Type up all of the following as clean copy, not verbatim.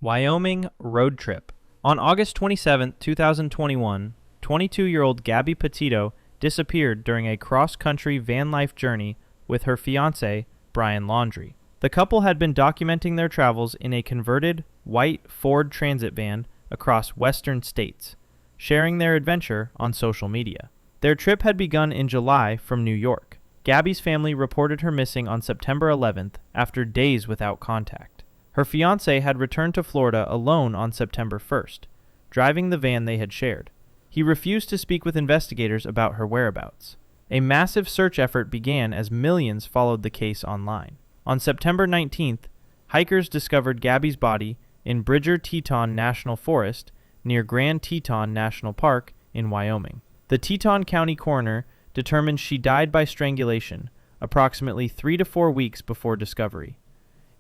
Wyoming road trip. On August 27, 2021, 22-year-old Gabby Petito disappeared during a cross-country van life journey with her fiancé, Brian Laundrie. The couple had been documenting their travels in a converted white Ford Transit van across western states, sharing their adventure on social media. Their trip had begun in July from New York. Gabby's family reported her missing on September 11th after days without contact. Her fiancé had returned to Florida alone on September 1st, driving the van they had shared. He refused to speak with investigators about her whereabouts. A massive search effort began as millions followed the case online. On September 19th, hikers discovered Gabby's body in Bridger Teton National Forest near Grand Teton National Park in Wyoming. The Teton County coroner determined she died by strangulation approximately 3 to 4 weeks before discovery.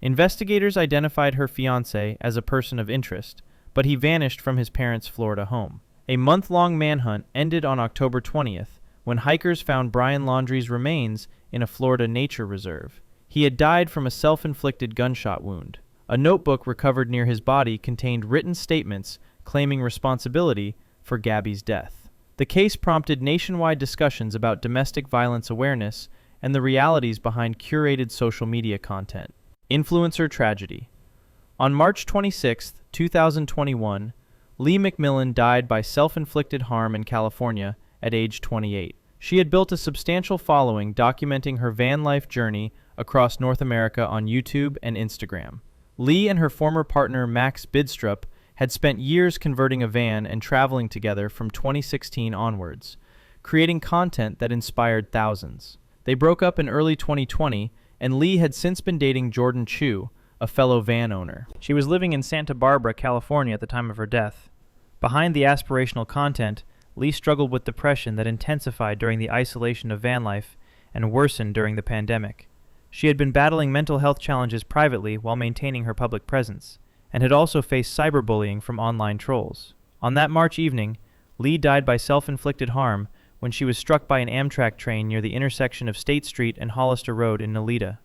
Investigators identified her fiancé as a person of interest, but he vanished from his parents' Florida home. A month-long manhunt ended on October 20th when hikers found Brian Laundrie's remains in a Florida nature reserve. He had died from a self-inflicted gunshot wound. A notebook recovered near his body contained written statements claiming responsibility for Gabby's death. The case prompted nationwide discussions about domestic violence awareness and the realities behind curated social media content. Influencer tragedy. On March 26, 2021, Lee McMillan died by self-inflicted harm in California at age 28. She had built a substantial following documenting her van life journey across North America on YouTube and Instagram. Lee and her former partner Max Bidstrup had spent years converting a van and traveling together from 2016 onwards, creating content that inspired thousands. They broke up in early 2020, and Lee had since been dating Jordan Chu, a fellow van owner. She was living in Santa Barbara, California at the time of her death. Behind the aspirational content, Lee struggled with depression that intensified during the isolation of van life and worsened during the pandemic. She had been battling mental health challenges privately while maintaining her public presence, and had also faced cyberbullying from online trolls. On that March evening, Lee died by self-inflicted harm when she was struck by an Amtrak train near the intersection of State Street and Hollister Road in Nolita.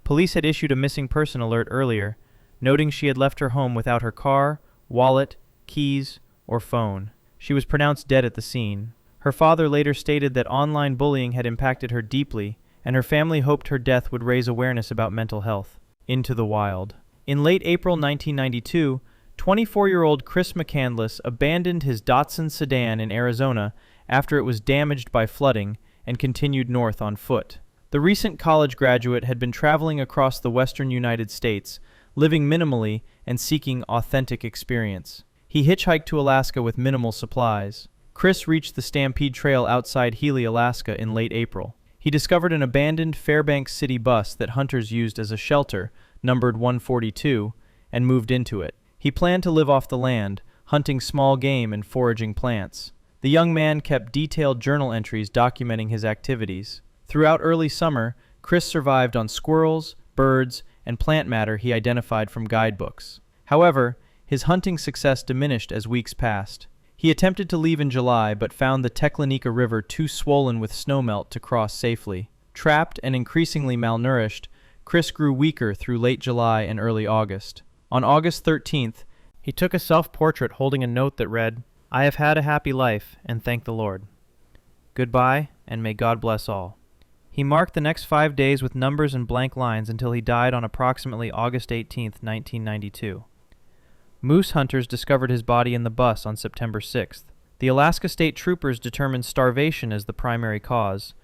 Police had issued a missing person alert earlier, noting she had left her home without her car, wallet, keys, or phone. She was pronounced dead at the scene. Her father later stated that online bullying had impacted her deeply, and her family hoped her death would raise awareness about mental health. Into the wild. In late April 1992, 24-year-old Chris McCandless abandoned his Datsun sedan in Arizona after it was damaged by flooding and continued north on foot. The recent college graduate had been traveling across the western United States, living minimally and seeking authentic experience. He hitchhiked to Alaska with minimal supplies. Chris reached the Stampede Trail outside Healy, Alaska in late April. He discovered an abandoned Fairbanks City bus that hunters used as a shelter, numbered 142, and moved into it. He planned to live off the land, hunting small game and foraging plants. The young man kept detailed journal entries documenting his activities. Throughout early summer, Chris survived on squirrels, birds, and plant matter he identified from guidebooks. However, his hunting success diminished as weeks passed. He attempted to leave in July but found the Teclanica River too swollen with snowmelt to cross safely. Trapped and increasingly malnourished, Chris grew weaker through late July and early August. On August 13th, he took a self-portrait holding a note that read, "I have had a happy life, and thank the Lord. Goodbye, and may God bless all." He marked the next 5 days with numbers and blank lines until he died on approximately August 18th, 1992. Moose hunters discovered his body in the bus on September 6th. The Alaska State Troopers determined starvation as the primary cause,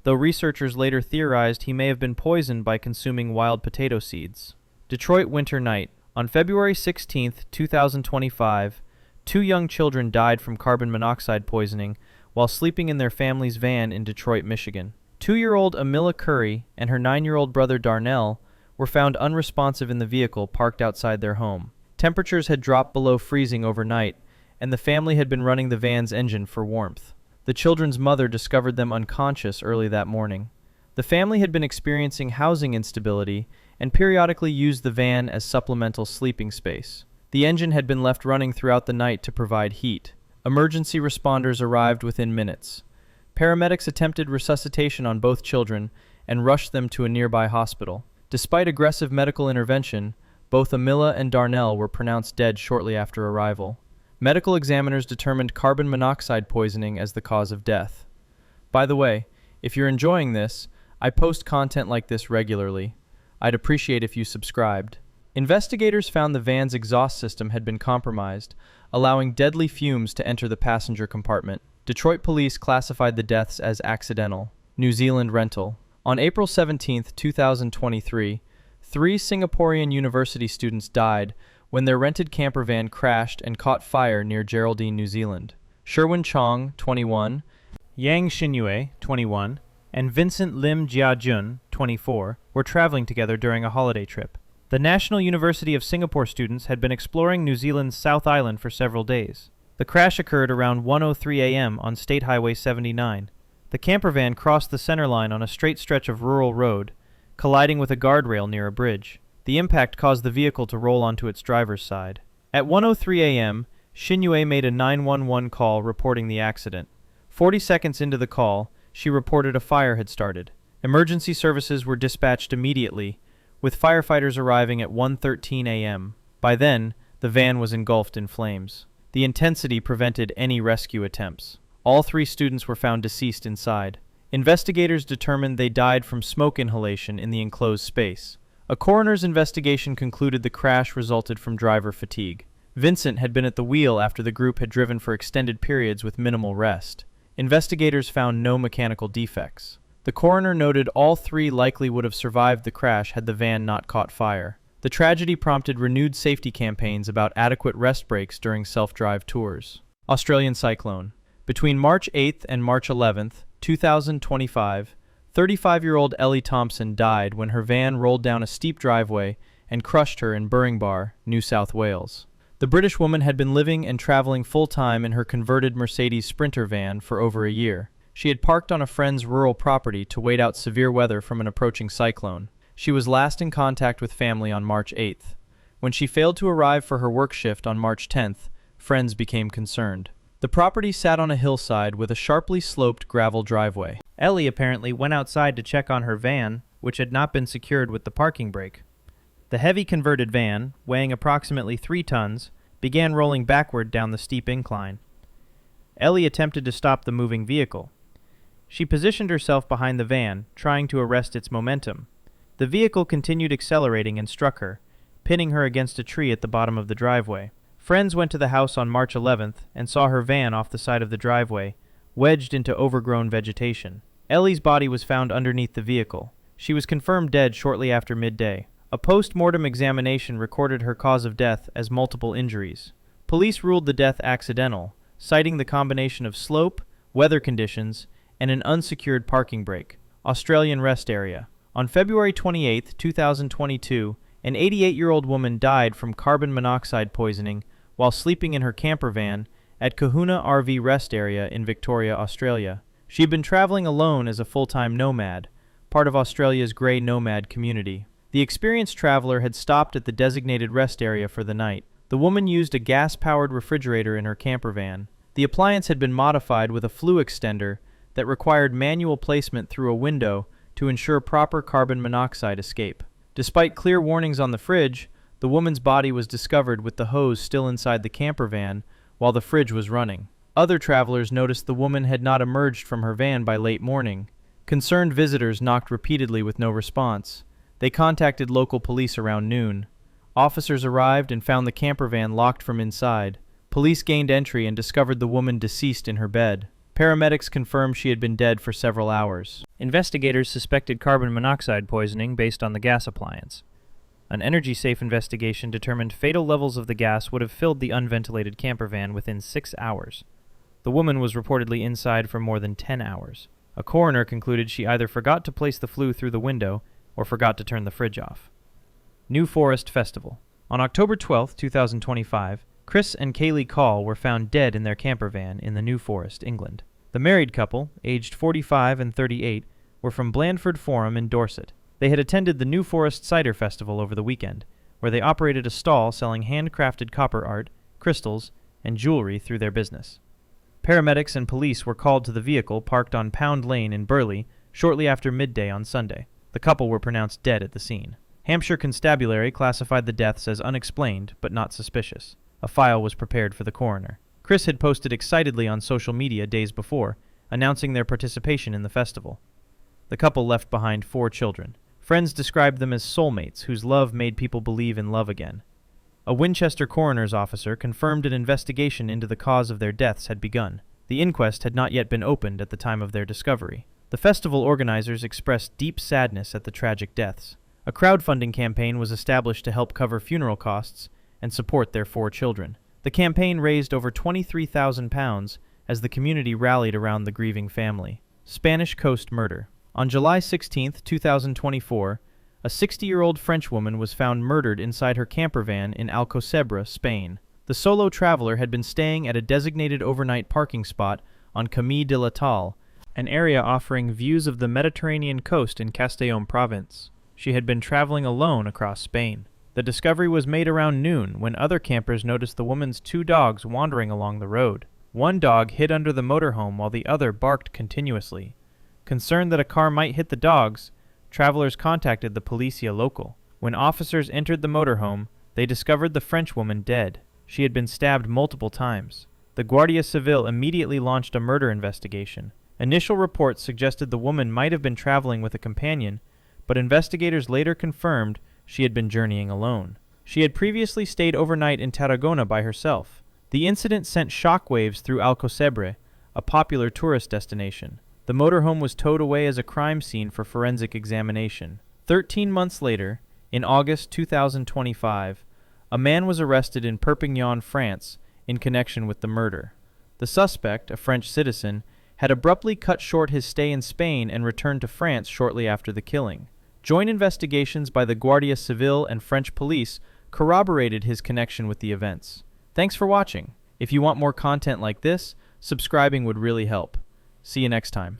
though researchers later theorized he may have been poisoned by consuming wild potato seeds. Detroit winter night. On February 16, 2025, 2 young children died from carbon monoxide poisoning while sleeping in their family's van in Detroit, Michigan. 2-year-old Amila Curry and her 9-year-old brother Darnell were found unresponsive in the vehicle parked outside their home. Temperatures had dropped below freezing overnight, and the family had been running the van's engine for warmth. The children's mother discovered them unconscious early that morning. The family had been experiencing housing instability and periodically used the van as supplemental sleeping space. The engine had been left running throughout the night to provide heat. Emergency responders arrived within minutes. Paramedics attempted resuscitation on both children and rushed them to a nearby hospital. Despite aggressive medical intervention, Both Amila and Darnell were pronounced dead shortly after arrival. Medical examiners determined carbon monoxide poisoning as the cause of death. By the way, if you're enjoying this, I post content like this regularly. I'd appreciate if you subscribed. Investigators found the van's exhaust system had been compromised, allowing deadly fumes to enter the passenger compartment. Detroit police classified the deaths as accidental. New Zealand rental. On April 17, 2023, 3 Singaporean university students died when their rented camper van crashed and caught fire near Geraldine, New Zealand. Sherwin Chong, 21, Yang Xinyue, 21, and Vincent Lim Jiajun, 24, were traveling together during a holiday trip. The National University of Singapore students had been exploring New Zealand's South Island for several days. The crash occurred around 1:03 a.m. on State Highway 79. The camper van crossed the center line on a straight stretch of rural road, colliding with a guardrail near a bridge. The impact caused the vehicle to roll onto its driver's side. At 1:03 a.m., Xinyue made a 911 call reporting the accident. 40 seconds into the call, she reported a fire had started. Emergency services were dispatched immediately, with firefighters arriving at 1:13 a.m. By then, the van was engulfed in flames. The intensity prevented any rescue attempts. All 3 students were found deceased inside. Investigators determined they died from smoke inhalation in the enclosed space. A coroner's investigation concluded the crash resulted from driver fatigue. Vincent had been at the wheel after the group had driven for extended periods with minimal rest. Investigators found no mechanical defects. The coroner noted all 3 likely would have survived the crash had the van not caught fire. The tragedy prompted renewed safety campaigns about adequate rest breaks during self-drive tours. Australian cyclone. Between March 8th and March 11th, 2025, 35-year-old Ellie Thompson died when her van rolled down a steep driveway and crushed her in Burringbar, New South Wales. The British woman had been living and traveling full-time in her converted Mercedes Sprinter van for over a year. She had parked on a friend's rural property to wait out severe weather from an approaching cyclone. She was last in contact with family on March 8th. When she failed to arrive for her work shift on March 10th, friends became concerned. The property sat on a hillside with a sharply sloped gravel driveway. Ellie apparently went outside to check on her van, which had not been secured with the parking brake. The heavy converted van, weighing approximately 3 tons, began rolling backward down the steep incline. Ellie attempted to stop the moving vehicle. She positioned herself behind the van, trying to arrest its momentum. The vehicle continued accelerating and struck her, pinning her against a tree at the bottom of the driveway. Friends went to the house on March 11th and saw her van off the side of the driveway, wedged into overgrown vegetation. Ellie's body was found underneath the vehicle. She was confirmed dead shortly after midday. A post-mortem examination recorded her cause of death as multiple injuries. Police ruled the death accidental, citing the combination of slope, weather conditions, and an unsecured parking brake. Australian rest area. On February 28, 2022, an 88-year-old woman died from carbon monoxide poisoning while sleeping in her camper van at Kahuna RV Rest Area in Victoria, Australia. She had been traveling alone as a full-time nomad, part of Australia's grey nomad community. The experienced traveler had stopped at the designated rest area for the night. The woman used a gas-powered refrigerator in her camper van. The appliance had been modified with a flue extender that required manual placement through a window to ensure proper carbon monoxide escape. Despite clear warnings on the fridge, the woman's body was discovered with the hose still inside the camper van while the fridge was running. Other travelers noticed the woman had not emerged from her van by late morning. Concerned visitors knocked repeatedly with no response. They contacted local police around noon. Officers arrived and found the camper van locked from inside. Police gained entry and discovered the woman deceased in her bed. Paramedics confirmed she had been dead for several hours. Investigators suspected carbon monoxide poisoning based on the gas appliance. An energy-safe investigation determined fatal levels of the gas would have filled the unventilated camper van within 6 hours. The woman was reportedly inside for more than 10 hours. A coroner concluded she either forgot to place the flue through the window or forgot to turn the fridge off. New Forest Festival. On October 12, 2025, Chris and Kaylee Call were found dead in their camper van in the New Forest, England. The married couple, aged 45 and 38, were from Blandford Forum in Dorset. They had attended the New Forest Cider Festival over the weekend, where they operated a stall selling handcrafted copper art, crystals, and jewelry through their business. Paramedics and police were called to the vehicle parked on Pound Lane in Burleigh shortly after midday on Sunday. The couple were pronounced dead at the scene. Hampshire Constabulary classified the deaths as unexplained but not suspicious. A file was prepared for the coroner. Chris had posted excitedly on social media days before, announcing their participation in the festival. The couple left behind 4 children. Friends described them as soulmates whose love made people believe in love again. A Winchester coroner's officer confirmed an investigation into the cause of their deaths had begun. The inquest had not yet been opened at the time of their discovery. The festival organizers expressed deep sadness at the tragic deaths. A crowdfunding campaign was established to help cover funeral costs and support their 4 children. The campaign raised over £23,000 as the community rallied around the grieving family. Spanish Coast murder. On July 16, 2024, a 60-year-old French woman was found murdered inside her camper van in Alcocebre, Spain. The solo traveler had been staying at a designated overnight parking spot on Camí de la Tal, an area offering views of the Mediterranean coast in Castellón province. She had been traveling alone across Spain. The discovery was made around noon when other campers noticed the woman's 2 dogs wandering along the road. One dog hid under the motorhome while the other barked continuously. Concerned that a car might hit the dogs, travelers contacted the Policia Local. When officers entered the motorhome, they discovered the French woman dead. She had been stabbed multiple times. The Guardia Civil immediately launched a murder investigation. Initial reports suggested the woman might have been traveling with a companion, but investigators later confirmed she had been journeying alone. She had previously stayed overnight in Tarragona by herself. The incident sent shockwaves through Alcocebre, a popular tourist destination. The motorhome was towed away as a crime scene for forensic examination. 13 months later, in August 2025, a man was arrested in Perpignan, France, in connection with the murder. The suspect, a French citizen, had abruptly cut short his stay in Spain and returned to France shortly after the killing. Joint investigations by the Guardia Civil and French police corroborated his connection with the events. Thanks for watching. If you want more content like this, subscribing would really help. See you next time.